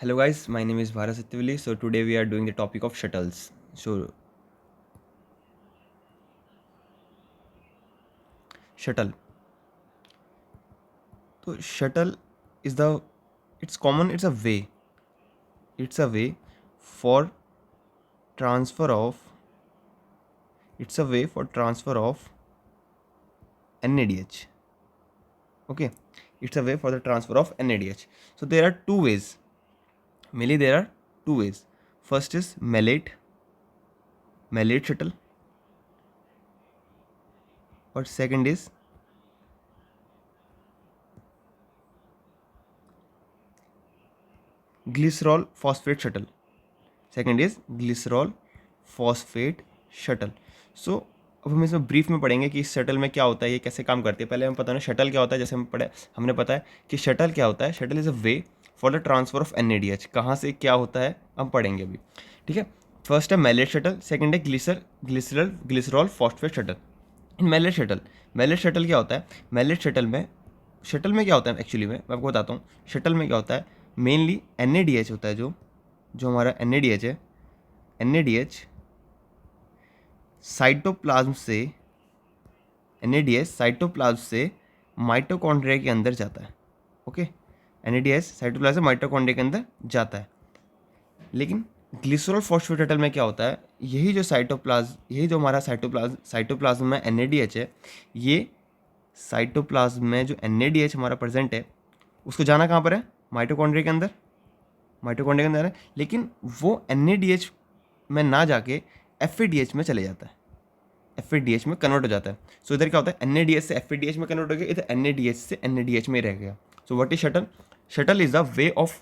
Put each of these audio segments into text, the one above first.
Hello guys, my name is Bharat Satyavali. So today we are doing the topic of shuttles. So shuttle. So shuttle is it's common. It's a way for transfer of. It's a way for transfer of NADH. Okay, it's a way for the transfer of NADH. So there are two ways. Mainly there are two ways. First is malate shuttle, or second is glycerol phosphate shuttle. Second is glycerol phosphate shuttle. So अब हम इसमें brief में पढ़ेंगे कि इस shuttle में क्या होता है, ये कैसे काम करती है. पहले हमें पता ना शटल क्या होता है. जैसे हमने पता है कि शटल क्या होता है. Shuttle is a way for the transfer of NADH. कहाँ से क्या होता है हम पढ़ेंगे अभी. ठीक है. फर्स्ट है मैलेट शटल, सेकेंड है glycerol phosphate shuttle. In malate shuttle क्या होता है. मैलेट शटल में क्या होता है एक्चुअली में मैं आपको बताता हूँ. शटल में क्या होता है, मेनली NADH होता है. जो हमारा NADH है, NADH साइटोप्लाज्म से माइटोकॉन्ड्रिया के अंदर जाता है. ओके, NADH साइटोप्लाज्म से माइटोकॉन्ड्रिया के अंदर जाता है. लेकिन ग्लिसरॉल फॉस्फेटल में क्या होता है, यही जो हमारा साइटोप्लाज्म में NADH है, ये साइटोप्लाज्म में जो NADH हमारा प्रेजेंट है उसको जाना कहाँ पर है, माइटोकॉन्ड्रिया के अंदर है. लेकिन वो NADH में ना जाके FADH में चले जाता है, FADH में कन्वर्ट हो जाता है. सो इधर क्या होता है, NADH से FADH में कन्वर्ट हो गया, इधर NADH से NADH में रह गया. So what is shuttle. Shuttle is the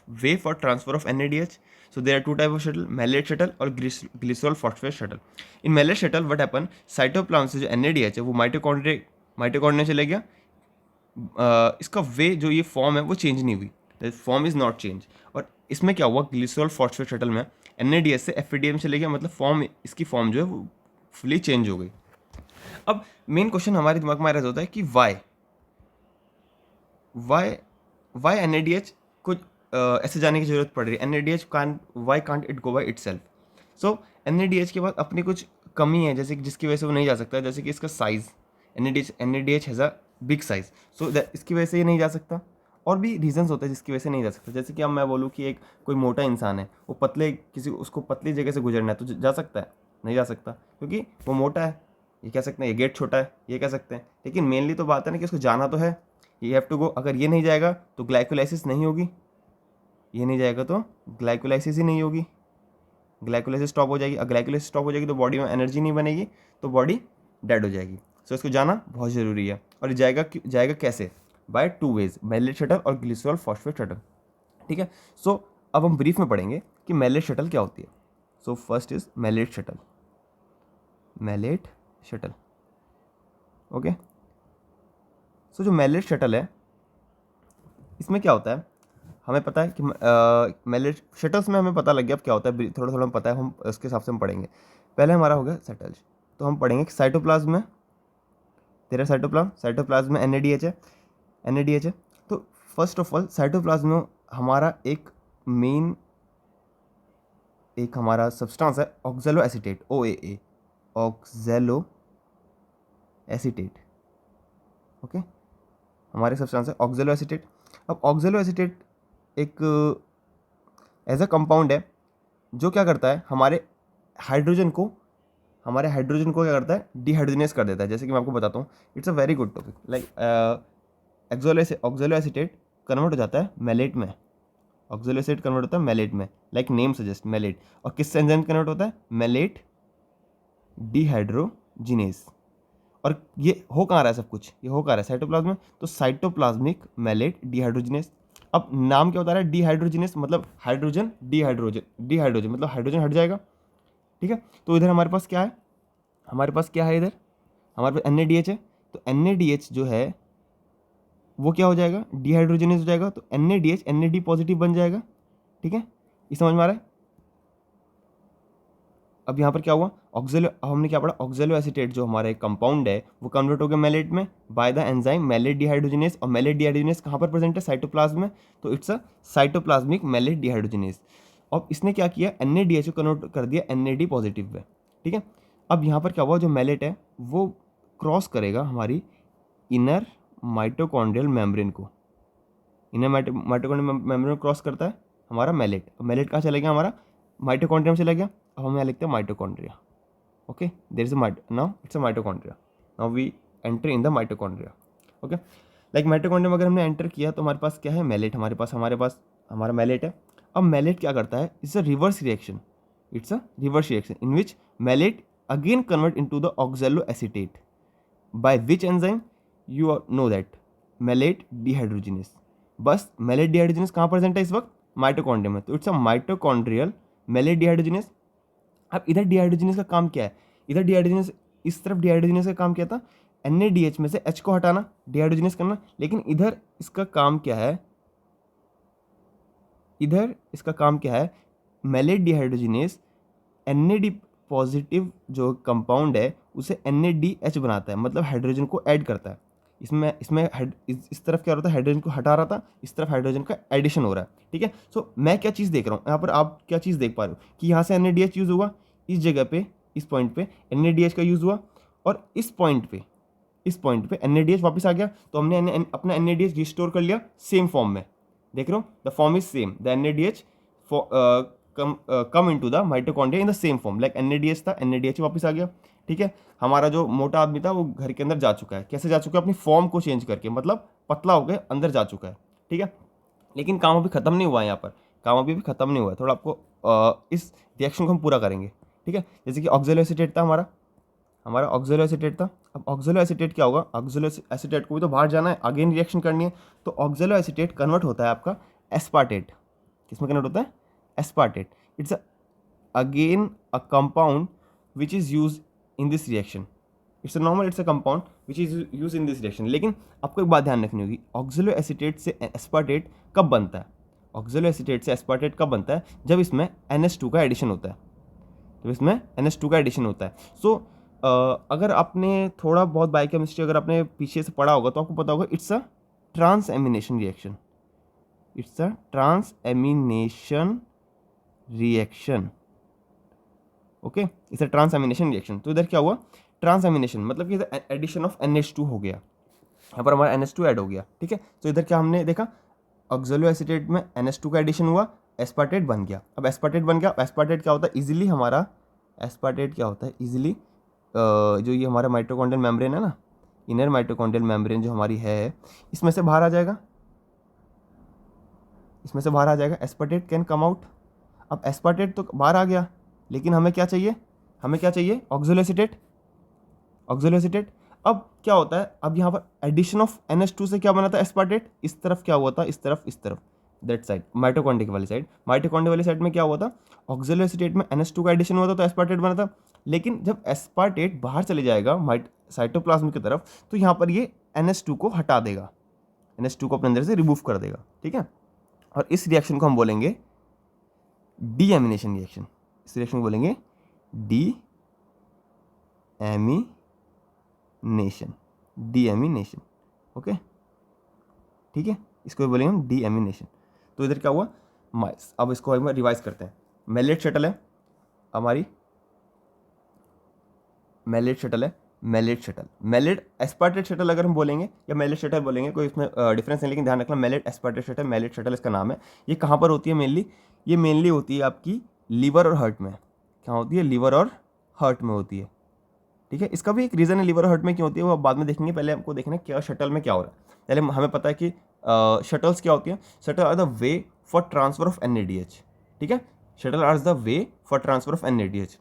way for transfer of NADH. So there are two type of shuttle, malate shuttle और glycerol phosphate shuttle. In malate shuttle what happen, cytoplasm से जो NADH है वो mitochondria चले गया. इसका वे जो ये फॉर्म है वो चेंज नहीं हुई, फॉर्म इज नॉट चेंज. और इसमें क्या हुआ, ग्लिसरॉल फॉस्फेट शटल में NADH से FADH में चले गया, मतलब इसकी फॉर्म जो है वो फुली चेंज हो गई. अब मेन क्वेश्चन हमारे दिमाग में आ रहा होता है कि वाई NADH को ऐसे जाने की जरूरत पड़ रही है. NADH why can't it go by itself. So NADH के बाद अपनी कुछ कमी है, जैसे कि जिसकी वजह से वो नहीं जा सकता. जैसे कि इसका size, NADH has a big size, so इसकी वजह से ये नहीं जा सकता. और भी रीजंस होते हैं जिसकी वजह से नहीं जा सकता. जैसे कि अब मैं बोलूँ कि कोई मोटा इंसान है, वो उसको पतली जगह से गुजरना है, तो जा सकता है, नहीं जा सकता क्योंकि वो मोटा है. ये कह सकते हैं ये गेट छोटा है, ये कह सकते हैं. लेकिन मेनली तो बात है ना कि उसको जाना तो है, ये हैव टू गो. अगर ये नहीं जाएगा तो ग्लाइकोलाइसिस नहीं होगी, ये नहीं जाएगा तो ग्लाइकोलाइसिस ही नहीं होगी, ग्लाइकोलाइसिस स्टॉप हो जाएगी. अगर ग्लाइकोलाइसिस स्टॉप हो जाएगी तो बॉडी में एनर्जी नहीं बनेगी, तो बॉडी डेड हो जाएगी. सो इसको जाना बहुत ज़रूरी है. और ये जाएगा कैसे, by two ways, malate shuttle और ग्लिसरॉल फॉस्फेट शटल. ठीक है. सो अब हम ब्रीफ में पढ़ेंगे कि मैलेट शटल क्या होती है. So first is malate shuttle. Okay. So जो मैलेट शटल है, इसमें क्या होता है, हमें पता है कि मैलेट शटल्स में हमें पता लग गया अब क्या होता है. थोड़ा थोड़ा पता है, हम उसके हिसाब से हम पढ़ेंगे. पहले हमारा हो गया शटल्स, तो हम पढ़ेंगे कि साइटोप्लाज्म में तेरा साइटोप्लाज्म में NADH है. तो फर्स्ट ऑफ ऑल साइटोप्लाज्म में हमारा हमारा सब्सटेंस है ऑक्जेलो एसीटेट, OAA, ऑक्जेलो एसीटेट. ओके, हमारे सब्सटेंस है ऑक्जेलो एसीटेट. अब ऑक्जेलो एसीटेट एक ऐसा कंपाउंड है जो क्या करता है, हमारे हाइड्रोजन को क्या करता है, डिहाइड्रोजनेस कर देता है. जैसे कि मैं आपको बताता हूँ, it's a very good topic. Like ऑक्जेलो acetate convert हो जाता है मैलेट में, ऑक्जेलो एसीटेट कन्वर्ट होता है मैलेट में, लाइक नेम सजेस्ट मैलेट. और किस एंजाइम कन्वर्ट होता है, मैलेट डिहाइड्रोजिनेस. और ये हो कहाँ रहा है, सब कुछ ये हो कहाँ रहा है, साइटोप्लाज्म में. तो साइटोप्लाज्मिक मैलेट डिहाइड्रोजिनेस. अब नाम क्या बता रहा है, डिहाइड्रोजिनेस मतलब डिहाइड्रोजन मतलब हाइड्रोजन हट जाएगा. ठीक है. तो इधर हमारे पास क्या है, इधर हमारे पास NADH है. तो NADH जो है वो क्या हो जाएगा, डिहाइड्रोजनेस हो जाएगा. तो NADH NAD पॉजिटिव बन जाएगा. ठीक है, ये समझ में आ रहा है. अब यहाँ पर क्या हुआ, ऑक्जेलो, हमने क्या पढ़ा, ऑक्जेलो एसीटेट जो हमारा एक कंपाउंड है वो कन्वर्ट हो गया मैलेट में by the enzyme malate dehydrogenase. और मैलेट डिहाइड्रोजिनेस कहाँ पर प्रेजेंट है, साइटोप्लाज्म में, तो it's a cytoplasmic malate dehydrogenase. अब इसने क्या किया, NADH को कन्वर्ट कर दिया NAD पॉजिटिव में, ठीक है। अब यहाँ पर क्या हुआ, जो मैलेट है वो क्रॉस करेगा हमारी इनर माइटोकॉन्ड्रियल मेम्ब्रेन को, इनर माइटोकॉन्ड्रियल मेम्ब्रेन क्रॉस करता है हमारा मैलेट। मैलेट कहाँ चला गया, हमारा माइटोकॉन्ड्रिया में चला गया। अब हम यहाँ लिखते हैं mitochondria, okay, there is a now it's a mitochondria, now we enter in the mitochondria, okay. Like mitochondria में अगर हमने एंटर किया तो हमारे पास क्या है, मैलेट, हमारे पास हमारा मैलेट है। अब मैलेट क्या करता है, it's a reverse reaction, it's a reverse reaction in which malate again convert into the oxaloacetate by which enzyme, you know that, malate dehydrogenase. बस मैलेट डिहाइड्रोजिनेस कहाँ प्रेजेंट है इस वक्त, माइटोकॉन्ड्रिया में, तो it's a mitochondrial malate dehydrogenase. अब इधर dehydrogenase का काम क्या है, इधर डिहाइड्रोजिनेस, इस तरफ डिहाइड्रोजिनेस का काम क्या था, NADH में से H को हटाना, डिहाइड्रोजिनेस करना। लेकिन इधर इसका काम क्या है, इधर इसका काम क्या है, मैलेट डिहाइड्रोजिनेस NAD पॉजिटिव जो कंपाउंड है उसे NADH बनाता है, मतलब हाइड्रोजन को ऐड करता है। इसमें इसमें इस तरफ क्या होता है, हाइड्रोजन को हटा रहा था, इस तरफ हाइड्रोजन का एडिशन हो रहा है, ठीक है। सो मैं क्या चीज़ देख रहा हूँ यहाँ पर, आप क्या चीज़ देख पा रहे हो कि यहाँ से NADH यूज़ हुआ, इस जगह पे, इस पॉइंट पे NADH का यूज़ हुआ, और इस पॉइंट पे NADH वापस आ गया, तो हमने अपना NADH रिस्टोर कर लिया सेम फॉर्म में। देख रहे हो, the form is same, the NADH come into the mitochondria in the same form, like NADH था, NADH वापस आ गया, ठीक है। हमारा जो मोटा आदमी था वो घर के अंदर जा चुका है, कैसे जा चुका है, अपनी फॉर्म को चेंज करके, मतलब पतला हो गया, अंदर जा चुका है, ठीक है। लेकिन काम अभी खत्म नहीं हुआ है, यहाँ पर काम अभी भी खत्म नहीं हुआ है, थोड़ा आपको इस रिएक्शन को हम पूरा करेंगे, ठीक है। जैसे कि ऑक्सैलो एसीटेट था हमारा ऑक्सैलो एसीटेट था। अब ऑक्सैलो एसीटेट क्या होगा, ऑक्सैलो एसीटेट को भी तो बाहर जाना है, अगेन रिएक्शन करनी है, तो ऑक्सैलो एसीटेट कन्वर्ट होता है आपका एस्पार्टेट, किसमें कन्वर्ट होता है, aspartate. It's again a compound which is use in this reaction, it's a compound which is use in this reaction. लेकिन आपको एक बात ध्यान रखनी होगी, ऑक्सैलो एसीटेट से एस्पार्टेट कब बनता है, ऑक्सैलो एसीटेट से एस्पार्टेट कब बनता है, जब इसमें NH2 का एडिशन होता है, जब इसमें NH2 का एडिशन होता है। सो अगर आपने थोड़ा बहुत बायोकेमिस्ट्री अगर आपने पीछे से पढ़ा होगा तो आपको पता होगा, it's a transamination reaction, it's a transamination reaction, okay, it's a transamination reaction. तो इधर क्या हुआ, ट्रांस एमिनेशन मतलब कि इधर एडिशन ऑफ NH2 हो गया, यहाँ पर हमारा NH2 ऐड हो गया, ठीक है। तो इधर क्या हमने देखा, ऑक्सैलो एसीटेट में NH2 का एडिशन हुआ, एस्पार्टेट बन गया। अब एस्पार्टेट बन गया, एस्पार्टेट क्या होता है इजीली, हमारा एस्पार्टेट क्या होता है इजीली, जो ये हमारा माइटोकॉन्ड्रियल मेम्ब्रेन है ना, इनर माइटोकॉन्ड्रियल मेम्ब्रेन जो हमारी है, इसमें से बाहर आ जाएगा, इसमें से बाहर आ जाएगा, एस्पार्टेट कैन कम आउट। अब एस्पार्टेट तो बाहर आ गया, लेकिन हमें क्या चाहिए, ऑक्सैलो एसीटेट, ऑक्सैलो एसीटेट। अब क्या होता है, अब यहाँ पर एडिशन ऑफ NH2 से क्या बना था एस्पार्टेट, इस तरफ क्या हुआ था, इस तरफ दैट साइड, माइटोकॉन्ड्रिया वाली साइड, माइटोकॉन्ड्रिया वाली साइड में क्या हुआ था, ऑक्सैलो एसीटेट में NH2 का एडिशन हुआ था तो एस्पार्टेट बना था। लेकिन जब एस्पार्टेट बाहर चले जाएगा साइटोप्लाज्म की तरफ, तो यहाँ पर ये NH2 को हटा देगा, NH2 को अपने अंदर से रिमूव कर देगा, ठीक है। और इस रिएक्शन को हम बोलेंगे डीएमिनेशन रिएक्शन, इस रिएक्शन को बोलेंगे डीएमिनेशन, ओके, ठीक है, इसको बोलेंगे हम डीएमिनेशन। तो इधर क्या हुआ, अब इसको हम रिवाइज करते हैं। मैलेट शटल है हमारी, मैलेट एस्पार्टेट शटल अगर हम बोलेंगे या मैलेट शटल बोलेंगे, कोई इसमें डिफरेंस नहीं, लेकिन ध्यान रखना malate aspartate shuttle, malate shuttle इसका नाम है। ये कहाँ पर होती है मेनली, ये मेनली होती है आपकी लीवर और हार्ट में, क्या होती है, लीवर और हार्ट में होती है, ठीक है। इसका भी एक रीज़न है लीवर हार्ट में क्यों होती है, वो बाद में देखेंगे, पहले हमको देखना है क्या शटल में क्या हो रहा है। पहले हमें पता है कि शटल्स क्या होती है, shuttle are the way for transfer of NADH, ठीक है, shuttle are the way for transfer of NADH।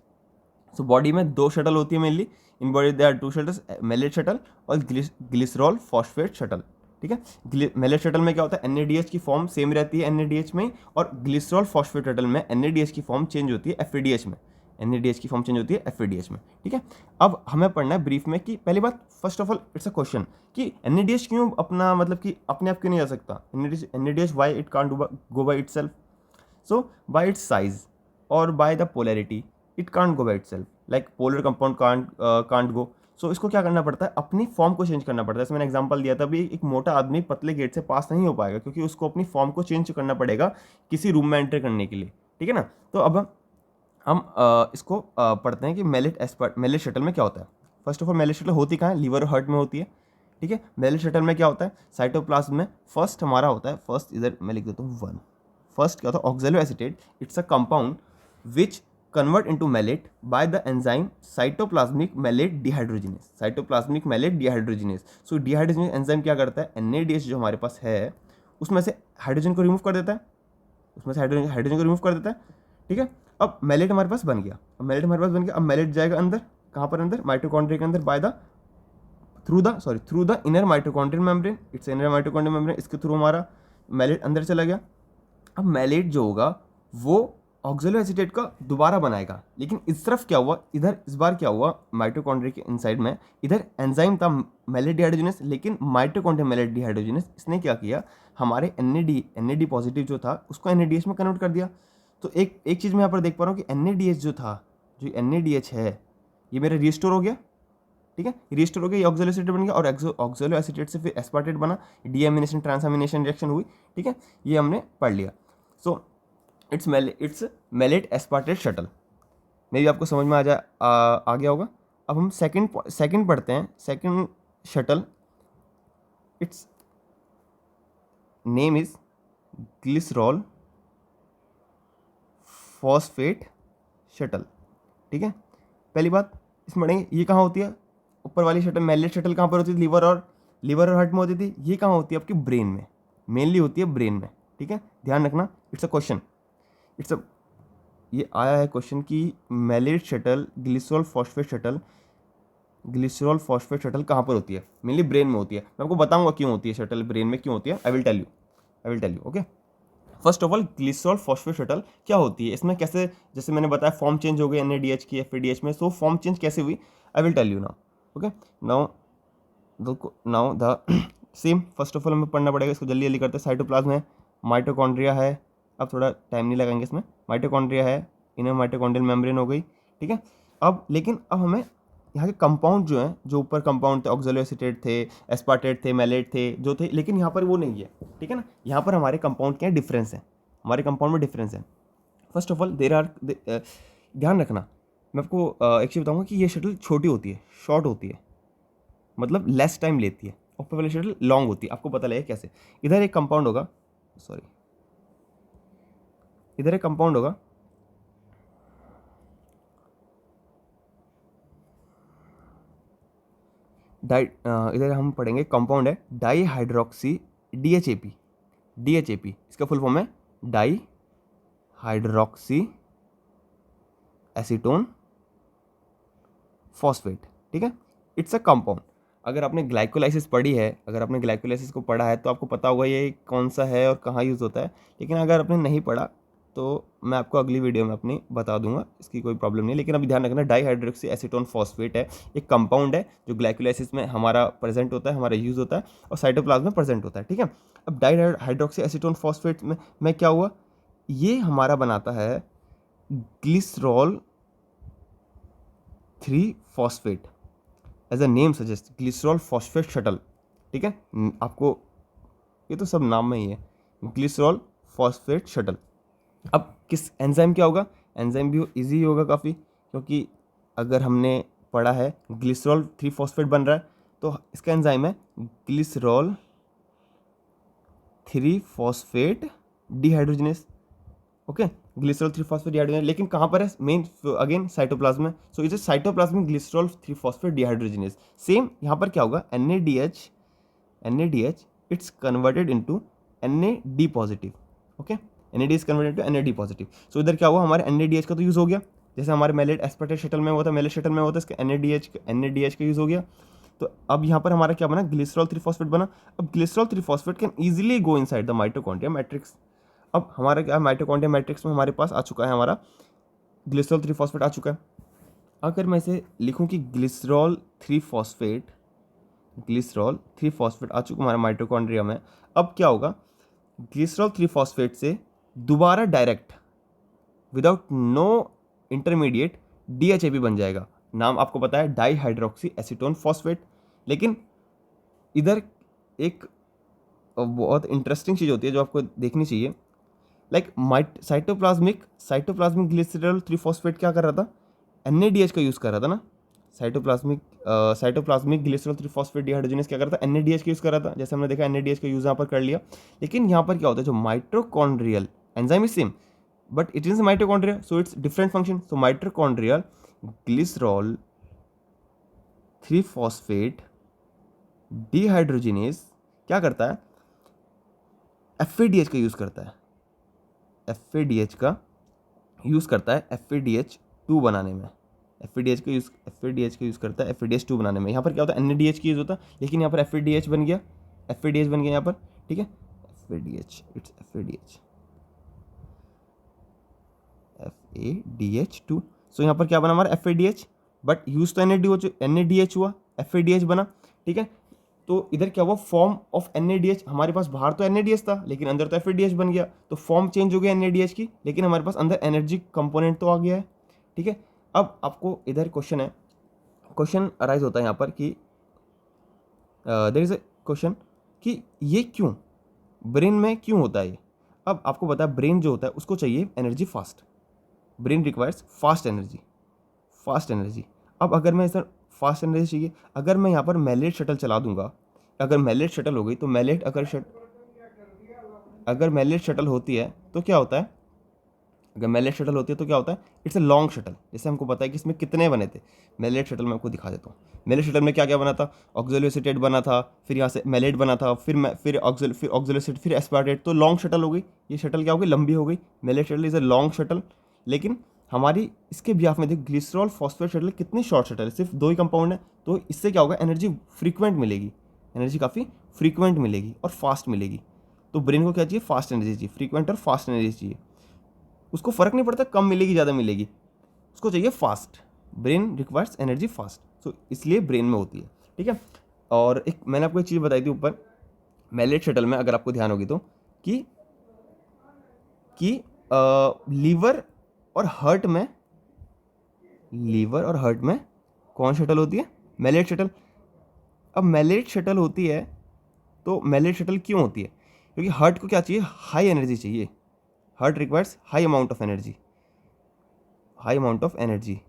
So body में दो शटल होती है mainly, in body they are two shuttles, malate shuttle और ग्लिसरॉल फॉस्फेट शटल, ठीक है। Mallet shuttle में क्या होता है, NADH की फॉर्म सेम रहती है NADH में, और ग्लिसरॉल फॉस्फेट शटल में NADH की फॉर्म चेंज होती है FADH में, NADH की फॉर्म चेंज होती है FADH में, ठीक है। अब हमें पढ़ना है ब्रीफ में कि पहली बात, first of all it's a question कि NADH क्यों अपना मतलब कि अपने आप क्यों नहीं जा सकता, NADH why it can't go by itself. So by its size और by the polarity it can't go by itself, like polar compound can't go. So इसको क्या करना पड़ता है, अपनी फॉर्म को चेंज करना पड़ता है। जैसे मैंने एग्जांपल दिया था, अभी एक मोटा आदमी पतले गेट से पास नहीं हो पाएगा क्योंकि उसको अपनी फॉर्म को चेंज करना पड़ेगा किसी रूम में एंटर करने के लिए, ठीक है ना। तो अब हम इसको पढ़ते हैं कि मेलिट शटल में क्या होता है। फर्स्ट ऑफ ऑल मेलिट शटल होती कहाँ है, लीवर और हार्ट में होती है, ठीक है। मेलिट शटल में क्या होता है, साइटोप्लाज्म में फर्स्ट हमारा होता है, फर्स्ट इधर मैं लिख देता हूँ 1। फर्स्ट क्या होता है, oxaloacetate, it's a compound which convert into malate by the enzyme cytoplasmic malate dehydrogenase. Cytoplasmic malate dehydrogenase. So dehydrogenase enzyme क्या करता है, NADH जो हमारे पास है उसमें से हाइड्रोजन को रिमूव कर देता है, उसमें से हाइड्रोजन को रिमूव कर देता है, ठीक है। अब मेलेट हमारे पास बन गया, अब मेलेट हमारे पास बन गया, अब मेलेट जाएगा अंदर, कहाँ पर अंदर, माइटोकॉन्ड्रिया के अंदर, by the through the inner mitochondrial membrane, it's inner mitochondrial membrane, इसके थ्रू हमारा मेलेट अंदर चला गया। अब मेलेट जो होगा वो ऑक्सैलो एसीटेट का दोबारा बनाएगा, लेकिन इस तरफ क्या हुआ, इधर इस बार क्या हुआ, माइटोकॉन्ड्रिया के इनसाइड में इधर एंजाइम था मेलेट डिहाइड्रोजिनेस, लेकिन माइटोकॉन्ड्रिया मेलेट डिहाइड्रोजिनेस इसने क्या किया, हमारे NAD पॉजिटिव जो था उसको NADH में कन्वर्ट कर दिया। तो एक चीज़ मैं यहाँ पर देख पा रहा हूँ कि NADH जो था, जो NADH है ये मेरा रिस्टोर हो गया, ठीक है, रिस्टोर हो गया, ये ऑक्सैलो एसीटेट बन गया, और ऑक्सैलो एसीटेट से फिर एस्पार्टेट बना, डीएमिनेशन ट्रांसएमिनेशन रिएक्शन हुई, ठीक है, ये हमने पढ़ लिया। So it's malate aspartate shuttle, मे भी आपको समझ में आ गया होगा। अब हम सेकंड पढ़ते हैं, second shuttle, it's name is glycerol phosphate shuttle, ठीक है। पहली बात इसमें पढ़ेंगे, ये कहाँ होती है, ऊपर वाली शटल मेलेट शटल कहाँ पर होती थी, लीवर और हार्ट में होती थी, ये कहाँ होती है आपकी ब्रेन में, मेनली होती है ब्रेन में, ठीक है, ध्यान रखना। इट्स अ क्वेश्चन, ये आया है क्वेश्चन कि malate shuttle glycerol phosphate shuttle कहाँ पर होती है, मेनली ब्रेन में होती है। मैं आपको बताऊंगा क्यों होती है शटल ब्रेन में, क्यों होती है, I will tell you, okay. First of all glycerol phosphate shuttle क्या होती है, इसमें कैसे, जैसे मैंने बताया फॉर्म चेंज हो गई NADH की FADH में, सो फॉर्म चेंज कैसे हुई, I will tell you now, okay. Now the same, first of all हमें पढ़ना पड़ेगा, इसको जल्दी जल्दी करते हैं। साइटोप्लाज्म है, माइटोकॉन्ड्रिया है, अब थोड़ा टाइम नहीं लगाएंगे इसमें, माइटोकॉन्ड्रिया है, इनर माइटोकॉन्ड्रियल मेम्ब्रेन हो गई, ठीक है। अब हमें यहाँ के कंपाउंड जो हैं, जो ऊपर कंपाउंड थे, ऑक्सैलो एसीटेट थे, एस्पार्टेट थे, मेलेट थे, जो थे, लेकिन यहाँ पर वो नहीं है, ठीक है ना। यहाँ पर हमारे कंपाउंड क्या डिफरेंस है, हमारे कंपाउंड में डिफरेंस है। फर्स्ट ऑफ ऑल ध्यान रखना, मैं आपको एक चीज़ बताऊँगा कि ये शटल छोटी होती है, शॉर्ट होती है, मतलब लेस टाइम लेती है, ऊपर वाली शटल लॉन्ग होती है। आपको पता लगेगा कैसे, इधर एक कंपाउंड होगा, इधर एक कंपाउंड होगा, इधर हम पढ़ेंगे कंपाउंड है डाई हाइड्रोक्सी DHAP, इसका फुल फॉर्म है डाई हाइड्रोक्सी एसीटोन फॉस्फेट, ठीक है। It's a compound. अगर आपने ग्लाइकोलाइसिस पढ़ी है, अगर आपने ग्लाइकोलाइसिस को पढ़ा है तो आपको पता होगा ये कौन सा है और कहाँ यूज़ होता है, लेकिन अगर आपने नहीं पढ़ा तो मैं आपको अगली वीडियो में अपनी बता दूंगा, इसकी कोई प्रॉब्लम नहीं। लेकिन अभी ध्यान रखना, डाई हाइड्रोक्सी एसीटोन फॉस्फेट है, एक कंपाउंड है जो ग्लाइकोलाइसिस में हमारा प्रेजेंट होता है, हमारा यूज़ होता है, और साइटोप्लाज्म में प्रेजेंट होता है, ठीक है। अब डाई हाइड्रोक्सी एसीटोन फॉस्फेट में क्या हुआ, ये हमारा बनाता है glycerol 3 phosphate, as a name suggest, glycerol phosphate shuttle, ठीक है। आपको ये तो सब नाम में ही है, ग्लिसरॉल फॉस्फेट शटल। अब किस एंजाइम क्या होगा, एंजाइम भी इजी होगा काफ़ी, क्योंकि अगर हमने पढ़ा है ग्लिसरॉल 3 फॉस्फेट बन रहा है तो इसका एंजाइम है glycerol 3 phosphate dehydrogenase, okay, glycerol 3 phosphate dehydrogenase. लेकिन कहाँ पर है, मेन अगेन साइटोप्लाज्म में, so is cytoplasmic glycerol 3 phosphate dehydrogenase. Same यहाँ पर क्या होगा, NADH it's converted into NAD positive, okay, NAD is converted to NAD positive. So इधर क्या हुआ, हमारे NADH का तो यूज़ हो गया, जैसे हमारे मेलेट एस्पार्टेट शटल में होता है, मेलेट शटल में होता है, इसका NADH का यूज़ हो गया। तो अब यहाँ पर हमारा क्या बना, ग्लिसरॉल 3 फॉस्फेट बना। अब glycerol 3 phosphate can easily go inside the mitochondria matrix. अब हमारा क्या, माइटोकॉन्ड्रिया मैट्रिक्स में हमारे पास आ चुका है, हमारा ग्लिसरॉल 3 फॉस्फेट आ चुका है। अगर मैं इसे लिखूँ कि ग्लिसरॉल 3 फॉस्फेट आ चुका हमारे माइटोकॉन्ड्रिया में, अब क्या होगा, ग्लिसरॉल 3 फॉस्फेट से दोबारा direct without no intermediate DHAP बन जाएगा। नाम आपको पता है, डाई हाइड्रोक्सी एसीटोन फॉस्फेट। लेकिन इधर एक बहुत इंटरेस्टिंग चीज़ होती है जो आपको देखनी चाहिए। लाइक साइटोप्लाज्मिक ग्लिसरॉल 3 फॉस्फेट क्या कर रहा था, NADH का यूज़ कर रहा था ना। साइटोप्लाज्मिक ग्लिसरॉल 3 फॉस्फेट डिहाइड्रोजनेस क्या कर रहा था, NADH का यूज़ कर रहा था। जैसे हमने देखा NADH का यूज़ यहाँ पर कर लिया। लेकिन यहाँ पर क्या होता है, जो mitochondrial enzyme is same but it is mitochondria, so it's different function. So mitochondrial glycerol 3 phosphate dehydrogenase क्या करता है, FADH का यूज़ करता है। FADH का यूज़ करता है FADH2 बनाने में। FADH का यूज़ करता है FADH2 बनाने में। यहाँ पर क्या होता है, NADH की यूज़ होता है, लेकिन यहाँ पर FADH बन गया, यहाँ पर। ठीक है, FADH2। सो यहाँ पर क्या बना हमारा FADH, बट यूज़ तो NADH हुआ, FADH बना। ठीक है, तो इधर क्या हुआ, फॉर्म ऑफ NADH। हमारे पास बाहर तो NADH था लेकिन अंदर तो FADH बन गया, तो फॉर्म चेंज हो गया NADH की, लेकिन हमारे पास अंदर एनर्जी कंपोनेंट तो आ गया है। ठीक है, अब आपको इधर क्वेश्चन अराइज होता है यहाँ पर कि देयर इज अ क्वेश्चन कि ये क्यों ब्रेन में क्यों होता है ये। अब आपको पता है, ब्रेन जो होता है उसको चाहिए energy fast. Brain requires fast energy. अब अगर मैं सर फास्ट एनर्जी चाहिए, अगर मैं यहाँ पर मैलेट शटल चला दूंगा, अगर मैलेट शटल हो गई तो अगर मैलेट शटल होती है तो क्या होता है, अगर मैलेट शटल होती है तो क्या होता है, इट्स अ लॉन्ग शटल। जैसे हमको पता है कि इसमें कितने बने थे मैलेट शटल, मैं आपको दिखा देता हूँ। मैलेट शटल में क्या क्या बना था, ऑक्सोलोएसिटेट बना था, फिर यहाँ से मैलेट बना था, फिर ऑक्सोलोएसिटेट, फिर एस्पार्टेट, तो लॉन्ग शटल हो गई। ये शटल क्या हो गई, लंबी हो गई। Malate shuttle is a long shuttle. लेकिन हमारी इसके बिहाफ में देखिए, ग्लिसरॉल फॉस्फेट शटल कितनी शॉर्ट शटल है, सिर्फ 2 ही कंपाउंड है। तो इससे क्या होगा, एनर्जी फ्रीक्वेंट मिलेगी, एनर्जी काफ़ी फ्रीक्वेंट मिलेगी और फास्ट मिलेगी। तो ब्रेन को क्या चाहिए, फास्ट एनर्जी चाहिए, फ्रीक्वेंट और फास्ट एनर्जी चाहिए। उसको फ़र्क नहीं पड़ता कम मिलेगी ज़्यादा मिलेगी, उसको चाहिए fast. Brain requires energy fast, so इसलिए ब्रेन में होती है। ठीक है, और एक मैंने आपको एक चीज़ बताई थी ऊपर मैलेट शटल में, अगर आपको ध्यान होगी तो, कि लीवर और हार्ट में कौन शटल होती है, मैलेट शटल। अब मैलेट शटल होती है तो मैलेट शटल क्यों होती है, क्योंकि हार्ट को क्या चाहिए, हाई एनर्जी चाहिए। Heart requires high amount of energy.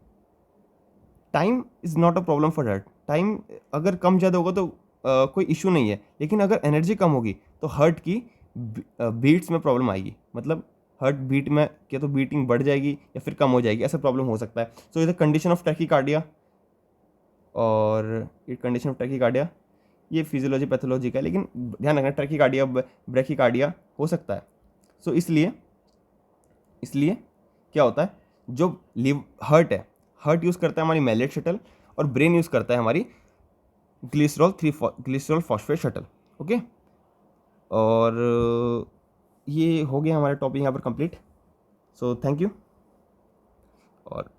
Time is not a problem for heart. Time अगर कम ज़्यादा होगा तो कोई इशू नहीं है, लेकिन अगर एनर्जी कम होगी तो हार्ट की बीट्स में प्रॉब्लम आएगी। मतलब हार्ट बीट में क्या तो बीटिंग बढ़ जाएगी या फिर कम हो जाएगी, ऐसा प्रॉब्लम हो सकता है। सो इधर कंडीशन ऑफ टैकीकार्डिया, और ये कंडीशन ऑफ टैकीकार्डिया ये फिजियोलॉजी पैथोलॉजी का है, लेकिन ध्यान रखना टैकीकार्डिया ब्रैकीकार्डिया हो सकता है। सो इसलिए क्या होता है, जो हार्ट यूज़ करता है हमारी मैलेट शटल, और ब्रेन यूज़ करता है हमारी ग्लिसरॉल फॉस्फेट शटल। ओके, और ये हो गया हमारा टॉपिक यहाँ पर कंप्लीट। So thank you. और